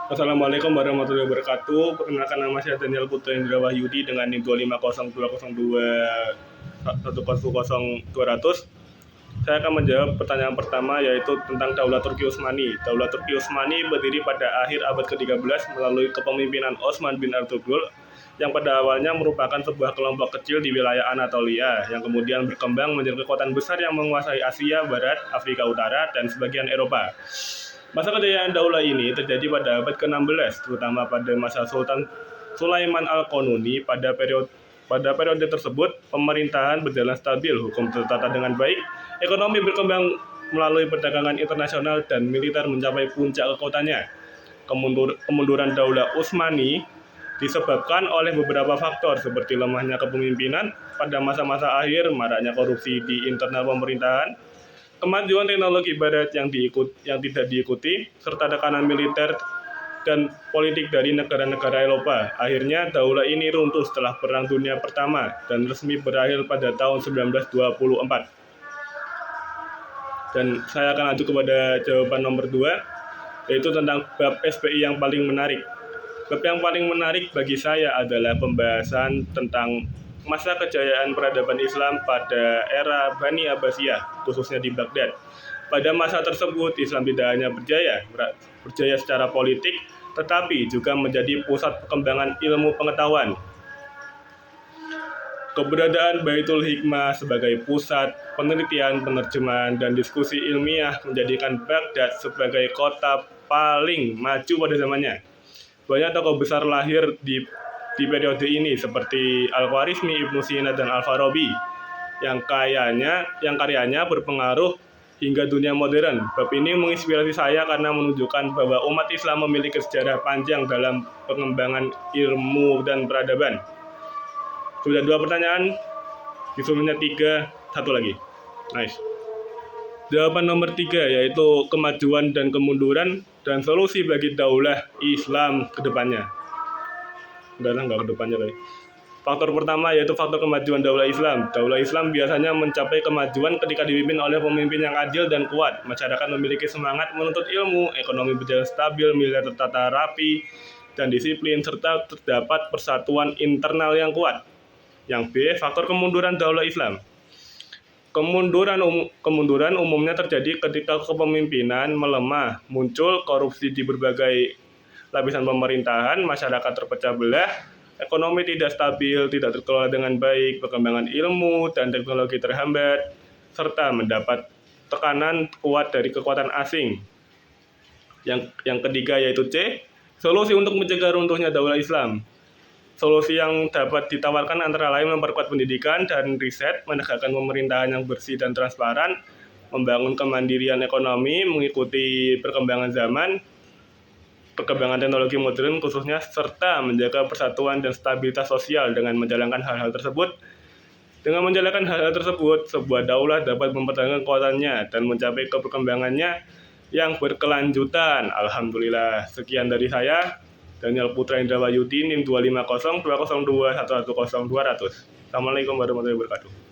Assalamualaikum warahmatullahi wabarakatuh. Perkenalkan, nama saya Daniel Putra Indra Wahyudi dengan NIM 2502002 Saya akan menjawab pertanyaan pertama, yaitu tentang Daulat Turki Utsmani. Daulat Turki Utsmani berdiri pada akhir abad ke-13 melalui kepemimpinan Osman bin Ertugrul yang pada awalnya merupakan sebuah kelompok kecil di wilayah Anatolia yang kemudian berkembang menjadi kekuatan besar yang menguasai Asia Barat, Afrika Utara, dan sebagian Eropa. Masa kejayaan daulah ini terjadi pada abad ke-16, terutama pada masa Sultan Sulaiman Al-Qanuni. Pada periode tersebut, pemerintahan berjalan stabil, hukum tertata dengan baik, ekonomi berkembang melalui perdagangan internasional, dan militer mencapai puncak kekuatannya. Kemunduran daulah Utsmani disebabkan oleh beberapa faktor seperti lemahnya kepemimpinan pada masa-masa akhir, maraknya korupsi di internal pemerintahan, kemajuan teknologi barat yang tidak diikuti, serta tekanan militer dan politik dari negara-negara Eropa. Akhirnya daulah ini runtuh setelah Perang Dunia Pertama dan resmi berakhir pada tahun 1924. Dan saya akan lanjut kepada jawaban nomor 2, yaitu tentang bab SPI yang paling menarik. Bab yang paling menarik bagi saya adalah pembahasan tentang masa kejayaan peradaban Islam pada era Bani Abbasiyah, khususnya di Baghdad. Pada masa tersebut, Islam tidak hanya berjaya secara politik, tetapi juga menjadi pusat perkembangan ilmu pengetahuan. Keberadaan Baitul Hikmah sebagai pusat penelitian, penerjemahan, dan diskusi ilmiah menjadikan Baghdad sebagai kota paling maju pada zamannya. Banyak tokoh besar lahir di periode ini seperti Al-Khwarizmi, Ibnu Sina, dan Al-Farabi yang karyanya berpengaruh hingga dunia modern. Bab ini menginspirasi saya karena menunjukkan bahwa umat Islam memiliki sejarah panjang dalam pengembangan ilmu dan peradaban. Sudah 2 pertanyaan, disuruhnya 3, 1 lagi. Nice. Jawaban nomor 3 yaitu kemajuan dan kemunduran dan solusi bagi daulah Islam ke depannya. Enggak ke depannya lagi. Faktor pertama yaitu faktor kemajuan daulah Islam. Daulah Islam biasanya mencapai kemajuan ketika dipimpin oleh pemimpin yang adil dan kuat. Masyarakat memiliki semangat menuntut ilmu, ekonomi berjalan stabil, militer tertata rapi dan disiplin, serta terdapat persatuan internal yang kuat. Yang B, faktor kemunduran daulah Islam. Kemunduran umumnya terjadi ketika kepemimpinan melemah, muncul korupsi di berbagai lapisan pemerintahan, masyarakat terpecah belah, ekonomi tidak stabil, tidak terkelola dengan baik, perkembangan ilmu dan teknologi terhambat, serta mendapat tekanan kuat dari kekuatan asing. Yang ketiga yaitu C, solusi untuk mencegah runtuhnya daulah Islam. Solusi yang dapat ditawarkan antara lain memperkuat pendidikan dan riset, menegakkan pemerintahan yang bersih dan transparan, membangun kemandirian ekonomi, mengikuti perkembangan zaman, perkembangan teknologi modern khususnya, serta menjaga persatuan dan stabilitas sosial. Dengan menjalankan hal-hal tersebut, sebuah daulah dapat mempertahankan kekuatannya dan mencapai perkembangannya yang berkelanjutan. Alhamdulillah. Sekian dari saya, Daniel Putra Indra Wahyudi, NIM 25020210200. Assalamualaikum warahmatullahi wabarakatuh.